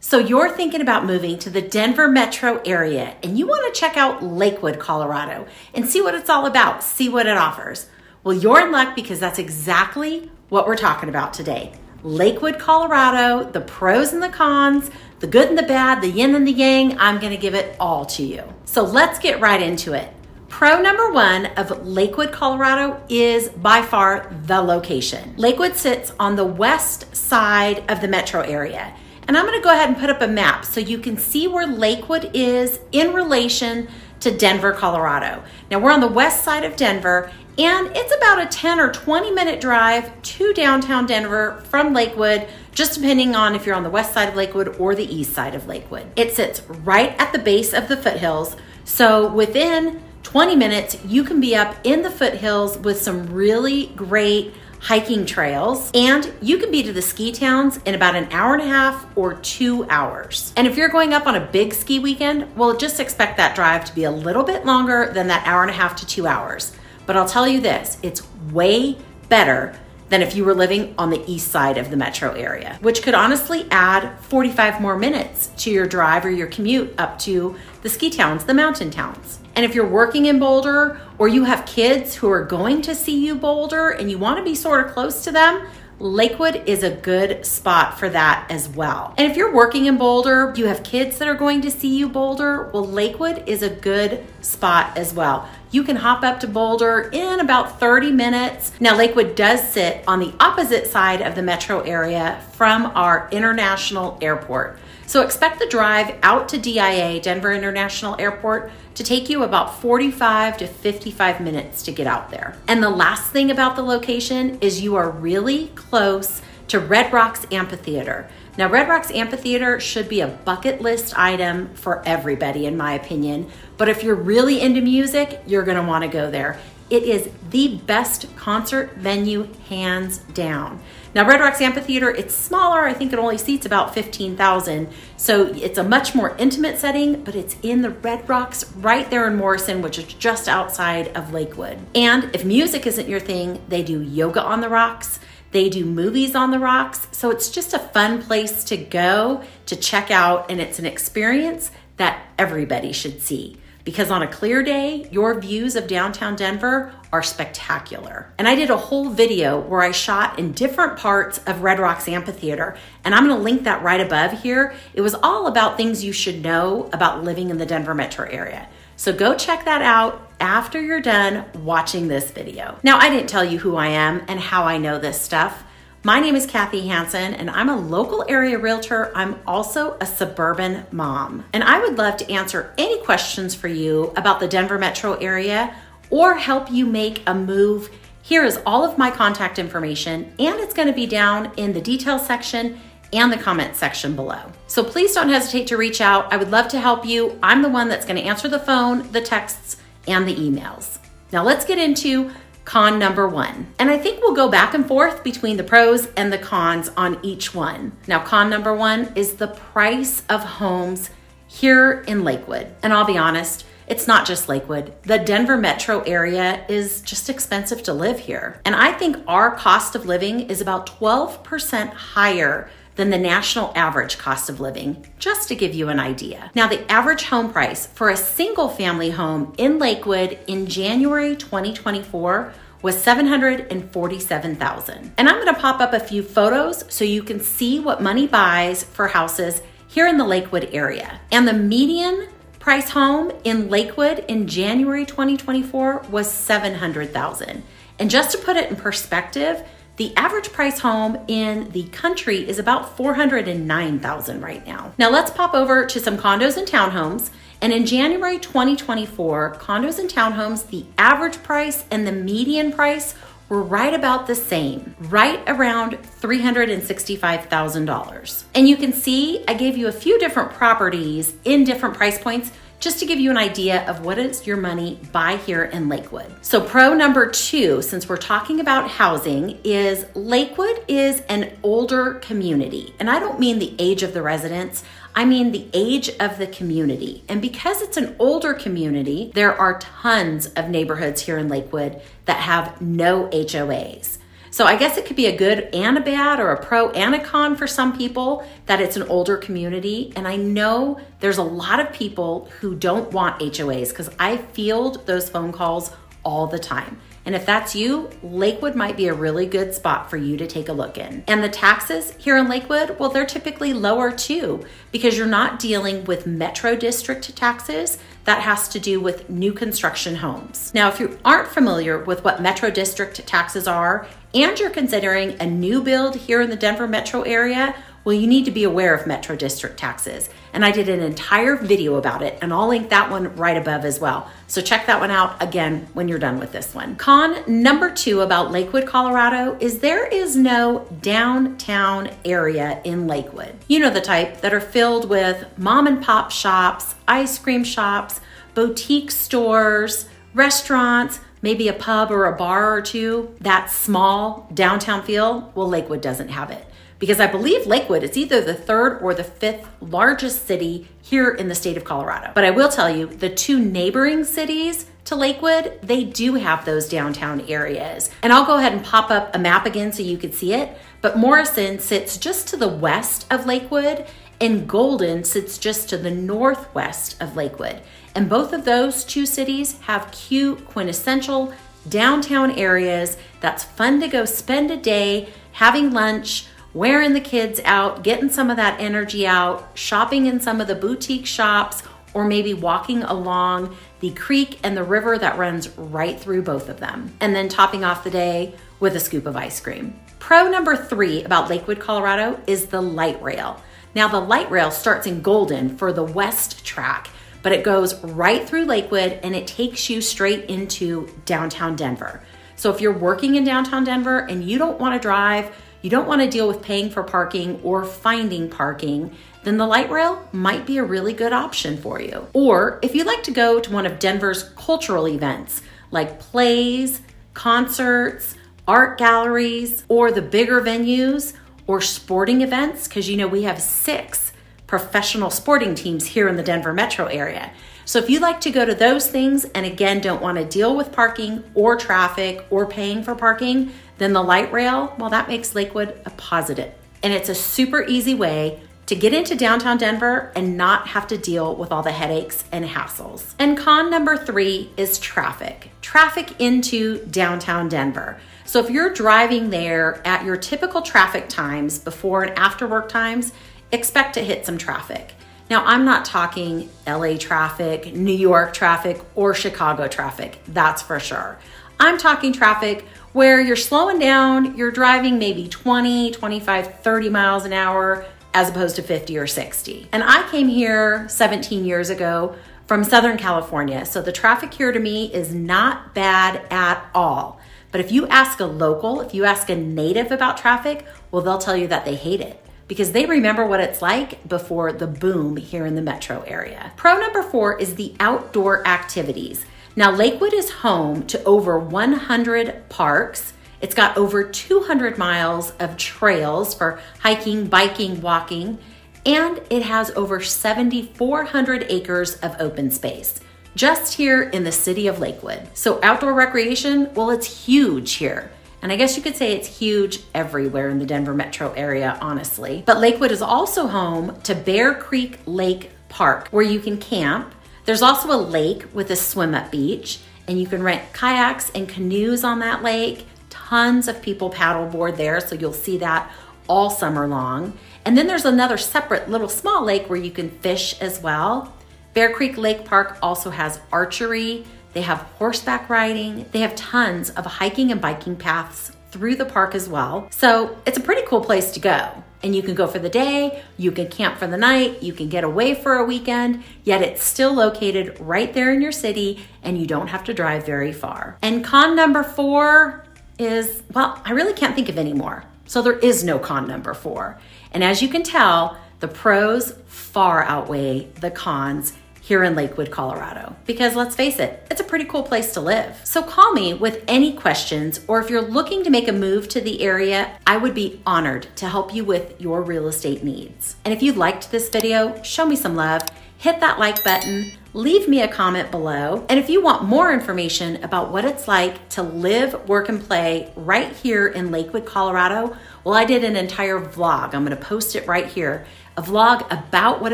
So you're thinking about moving to the Denver metro area and you want to check out Lakewood, Colorado and see what it's all about, see what it offers. Well, you're in luck because that's exactly what we're talking about today. Lakewood, Colorado, the pros and the cons, the good and the bad, the yin and the yang. I'm going to give it all to you. So let's get right into it. Pro number one of Lakewood, Colorado is by far the location. Lakewood sits on the west side of the metro area. And I'm going to go ahead and put up a map so you can see where Lakewood is in relation to Denver, Colorado. Now we're on the west side of Denver and it's about a 10 or 20 minute drive to downtown Denver from Lakewood, just depending on if you're on the west side of Lakewood or the east side of Lakewood. It sits right at the base of the foothills. So within 20 minutes, you can be up in the foothills with some really great hiking trails, and you can be to the ski towns in about an hour and a half or 2 hours. And if you're going up on a big ski weekend, well, just expect that drive to be a little bit longer than that hour and a half to 2 hours. But I'll tell you this, it's way better than if you were living on the east side of the metro area, which could honestly add 45 more minutes to your drive or your commute up to the ski towns, the mountain towns. And if you're working in Boulder or you have kids who are going to see you Boulder and you want to be sort of close to them, Lakewood is a good spot for that as well. And if you're working in Boulder, you have kids that are going to see you Boulder, well, Lakewood is a good spot as well. You can hop up to Boulder in about 30 minutes. Now, Lakewood does sit on the opposite side of the metro area from our international airport. So expect the drive out to DIA, Denver International Airport, to take you about 45 to 55 minutes to get out there. And the last thing about the location is you are really close to Red Rocks Amphitheater. Now, Red Rocks Amphitheater should be a bucket list item for everybody, in my opinion. But if you're really into music, you're gonna wanna go there. It is the best concert venue, hands down. Now, Red Rocks Amphitheater, it's smaller. I think it only seats about 15,000. So it's a much more intimate setting, but it's in the Red Rocks right there in Morrison, which is just outside of Lakewood. And if music isn't your thing, they do yoga on the rocks. They do movies on the rocks. So it's just a fun place to go, to check out, and it's an experience that everybody should see. Because on a clear day, your views of downtown Denver are spectacular. And I did a whole video where I shot in different parts of Red Rocks Amphitheater, and I'm gonna link that right above here. It was all about things you should know about living in the Denver metro area. So go check that out after you're done watching this video. Now, I didn't tell you who I am and how I know this stuff. My name is Kathy Hansen, and I'm a local area realtor. I'm also a suburban mom. And I would love to answer any questions for you about the Denver metro area or help you make a move. Here is all of my contact information, and it's gonna be down in the details section and the comment section below. So please don't hesitate to reach out. I would love to help you. I'm the one that's gonna answer the phone, the texts, and the emails. Now let's get into con number one. And I think we'll go back and forth between the pros and the cons on each one. Now, con number one is the price of homes here in Lakewood. And I'll be honest, it's not just Lakewood. The Denver metro area is just expensive to live here. And I think our cost of living is about 12% higher than the national average cost of living, just to give you an idea. Now, the average home price for a single family home in Lakewood in January 2024 was $747,000. And I'm gonna pop up a few photos so you can see what money buys for houses here in the Lakewood area. And the median price home in Lakewood in January 2024 was $700,000. And just to put it in perspective, the average price home in the country is about $409,000 right now. Now let's pop over to some condos and townhomes. And in January 2024, condos and townhomes, the average price and the median price were right about the same, right around $365,000. And you can see I gave you a few different properties in different price points just to give you an idea of what is your money buy here in Lakewood. So pro number two, since we're talking about housing, is Lakewood is an older community. And I don't mean the age of the residents, I mean the age of the community. And because it's an older community, there are tons of neighborhoods here in Lakewood that have no HOAs. So I guess it could be a good and a bad, or a pro and a con for some people, that it's an older community. And I know there's a lot of people who don't want HOAs, because I field those phone calls all the time. And if that's you, Lakewood might be a really good spot for you to take a look in. And the taxes here in Lakewood, well, they're typically lower too, because you're not dealing with Metro District taxes. That has to do with new construction homes. Now, if you aren't familiar with what Metro District taxes are, and you're considering a new build here in the Denver metro area, well, you need to be aware of Metro District taxes. And I did an entire video about it, and I'll link that one right above as well. So check that one out again when you're done with this one. Con number 2 about Lakewood, Colorado is there is no downtown area in Lakewood. You know the type that are filled with mom and pop shops, ice cream shops, boutique stores, restaurants, maybe a pub or a bar or two. That small downtown feel, well, Lakewood doesn't have it. Because I believe Lakewood is either the 3rd or the 5th largest city here in the state of Colorado. But I will tell you, the 2 neighboring cities to Lakewood, they do have those downtown areas. And I'll go ahead and pop up a map again so you could see it. But Morrison sits just to the west of Lakewood, and Golden sits just to the northwest of Lakewood. And both of those 2 cities have cute, quintessential downtown areas that's fun to go spend a day having lunch, wearing the kids out, getting some of that energy out, shopping in some of the boutique shops, or maybe walking along the creek and the river that runs right through both of them. And then topping off the day with a scoop of ice cream. Pro number 3 about Lakewood, Colorado is the light rail. Now, the light rail starts in Golden for the west track, but it goes right through Lakewood and it takes you straight into downtown Denver. So if you're working in downtown Denver and you don't want to drive, you don't want to deal with paying for parking or finding parking, then the light rail might be a really good option for you. Or if you'd like to go to one of Denver's cultural events, like plays, concerts, art galleries, or the bigger venues, or sporting events, because you know we have 6 professional sporting teams here in the Denver metro area. So if you like to go to those things and again don't want to deal with parking or traffic or paying for parking, then the light rail, well, that makes Lakewood a positive. And it's a super easy way to get into downtown Denver and not have to deal with all the headaches and hassles. And con number 3 is traffic. Traffic into downtown Denver. So if you're driving there at your typical traffic times, before and after work times, expect to hit some traffic. Now, I'm not talking LA traffic, New York traffic, or Chicago traffic, that's for sure. I'm talking traffic where you're slowing down, you're driving maybe 20, 25, 30 miles an hour as opposed to 50 or 60. And I came here 17 years ago from Southern California, so the traffic here to me is not bad at all. But if you ask a local, if you ask a native about traffic, well, they'll tell you that they hate it, because they remember what it's like before the boom here in the metro area. Pro number 4 is the outdoor activities. Now, Lakewood is home to over 100 parks. It's got over 200 miles of trails for hiking, biking, walking, and it has over 7,400 acres of open space just here in the city of Lakewood. So outdoor recreation, well, it's huge here. And I guess you could say it's huge everywhere in the Denver metro area, honestly. But Lakewood is also home to Bear Creek Lake Park, where you can camp. There's also a lake with a swim-up beach, and you can rent kayaks and canoes on that lake. Tons of people paddleboard there, so you'll see that all summer long. And then there's another separate little small lake where you can fish as well. Bear Creek Lake Park also has archery. They have horseback riding. They have tons of hiking and biking paths through the park as well. So it's a pretty cool place to go. And you can go for the day, you can camp for the night, you can get away for a weekend, yet it's still located right there in your city and you don't have to drive very far. And con number 4 is, well, I really can't think of any more. So there is no con number 4. And as you can tell, the pros far outweigh the cons here in Lakewood, Colorado. Because let's face it, it's a pretty cool place to live. So call me with any questions, or if you're looking to make a move to the area, I would be honored to help you with your real estate needs. And if you liked this video, show me some love, hit that like button, leave me a comment below. And if you want more information about what it's like to live, work, and play right here in Lakewood, Colorado, well, I did an entire vlog. I'm gonna post it right here, a vlog about what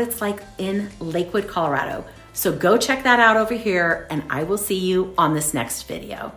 it's like in Lakewood, Colorado. So go check that out over here, and I will see you on this next video.